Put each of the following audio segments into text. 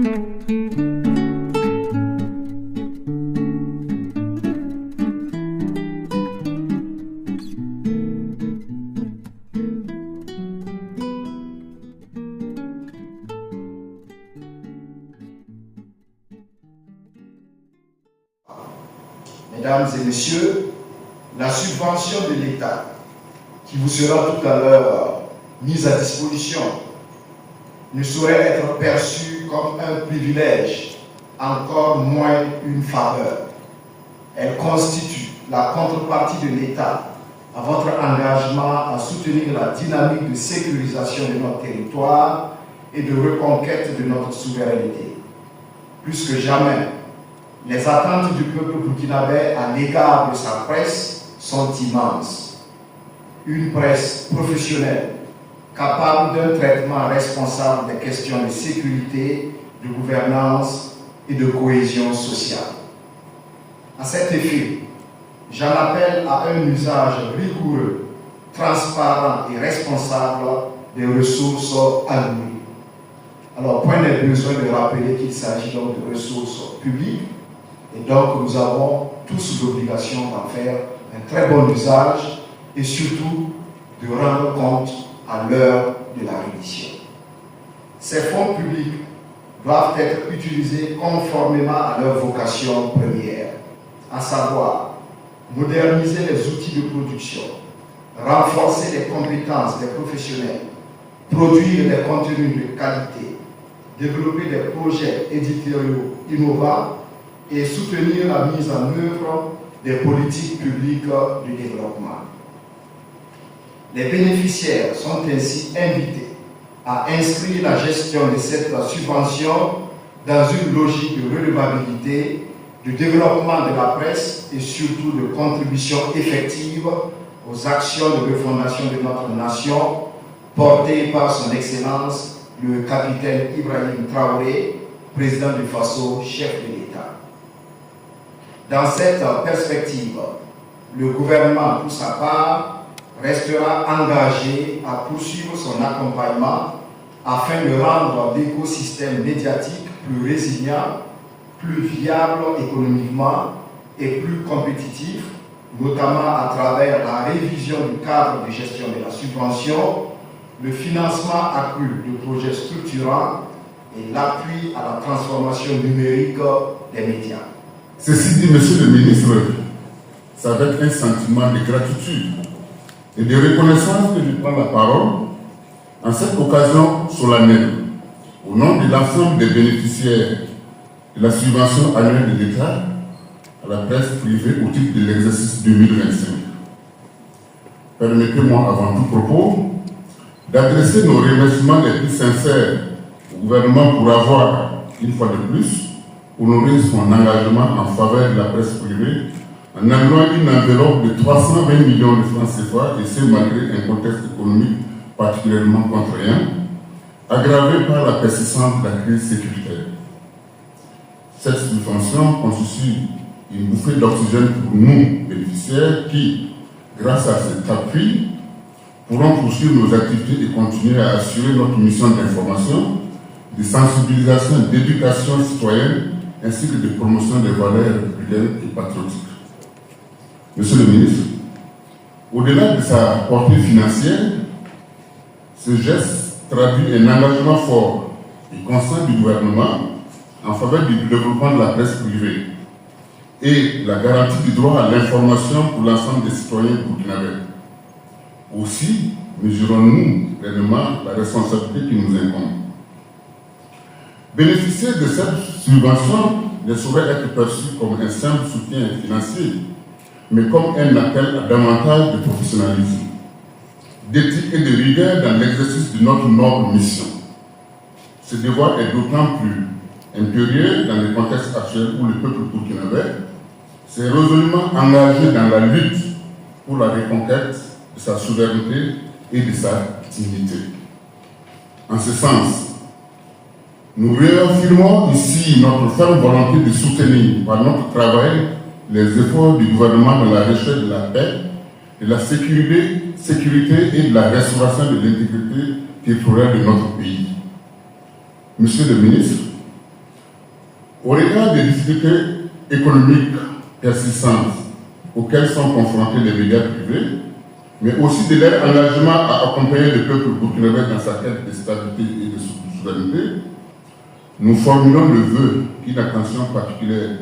Mesdames et messieurs, la subvention de l'État qui vous sera tout à l'heure mise à disposition ne saurait être perçue comme un privilège, encore moins une faveur. Elle constitue la contrepartie de l'État à votre engagement à soutenir la dynamique de sécurisation de notre territoire et de reconquête de notre souveraineté. Plus que jamais, les attentes du peuple burkinabé à l'égard de sa presse sont immenses. Une presse professionnelle, capable d'un traitement responsable des questions de sécurité, de gouvernance et de cohésion sociale. À cet effet, j'en appelle à un usage rigoureux, transparent et responsable des ressources allouées. Alors, point n'est besoin de rappeler qu'il s'agit donc de ressources publiques, et donc nous avons tous l'obligation d'en faire un très bon usage et surtout de rendre compte à l'heure de la reddition. Ces fonds publics doivent être utilisés conformément à leur vocation première, à savoir moderniser les outils de production, renforcer les compétences des professionnels, produire des contenus de qualité, développer des projets éditoriaux innovants et soutenir la mise en œuvre des politiques publiques de développement. Les bénéficiaires sont ainsi invités à inscrire la gestion de cette subvention dans une logique de relevabilité, de développement de la presse et surtout de contribution effective aux actions de refondation de notre nation portées par son Excellence le capitaine Ibrahim Traoré, président du Faso, chef de l'État. Dans cette perspective, le gouvernement, pour sa part, restera engagé à poursuivre son accompagnement afin de rendre l'écosystème médiatique plus résilient, plus viable économiquement et plus compétitif, notamment à travers la révision du cadre de gestion de la subvention, le financement accru de projets structurants et l'appui à la transformation numérique des médias. Ceci dit, Monsieur le ministre, c'est avec un sentiment de gratitude et de reconnaissance que je prends la parole en cette occasion solennelle, au nom de l'ensemble des bénéficiaires de la subvention annuelle de l'État à la presse privée au titre de l'exercice 2025. Permettez-moi avant tout propos d'adresser nos remerciements les plus sincères au gouvernement pour avoir, une fois de plus, honoré son engagement en faveur de la presse privée en allouant une enveloppe de 320 millions de francs CFA, et ce malgré un contexte économique particulièrement contraignant, aggravé par la persistance de la crise sécuritaire. Cette subvention constitue une bouffée d'oxygène pour nous, bénéficiaires, qui, grâce à cet appui, pourront poursuivre nos activités et continuer à assurer notre mission d'information, de sensibilisation, d'éducation citoyenne, ainsi que de promotion des valeurs républicaines et patriotiques. Monsieur le ministre, au-delà de sa portée financière, ce geste traduit un engagement fort et constant du gouvernement en faveur du développement de la presse privée et la garantie du droit à l'information pour l'ensemble des citoyens burkinabés. Aussi, mesurons-nous pleinement la responsabilité qui nous incombe. Bénéficier de cette subvention ne saurait être perçu comme un simple soutien financier, mais comme un appel à davantage de professionnalisme, d'éthique et de rigueur dans l'exercice de notre noble mission. Ce devoir est d'autant plus impérieux dans le contexte actuel où le peuple burkinabé s'est résolument engagé dans la lutte pour la reconquête de sa souveraineté et de sa dignité. En ce sens, nous réaffirmons ici notre ferme volonté de soutenir par notre travail les efforts du gouvernement dans la recherche de la paix, de la sécurité et de la restauration de l'intégrité territoriale de notre pays. Monsieur le ministre, Au regard des difficultés économiques persistantes auxquelles sont confrontés les médias privés, mais aussi de leur engagement à accompagner le peuple burkinabé dans sa quête de stabilité et de souveraineté, nous formulons le vœu qu'une attention particulière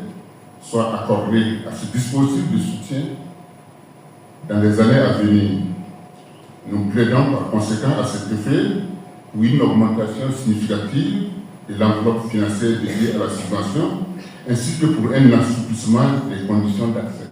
soit accordée à ce dispositif de soutien dans les années à venir. Nous plaidons par conséquent à cet effet pour une augmentation significative de l'enveloppe financière dédiée à la subvention, ainsi que pour un assouplissement des conditions d'accès.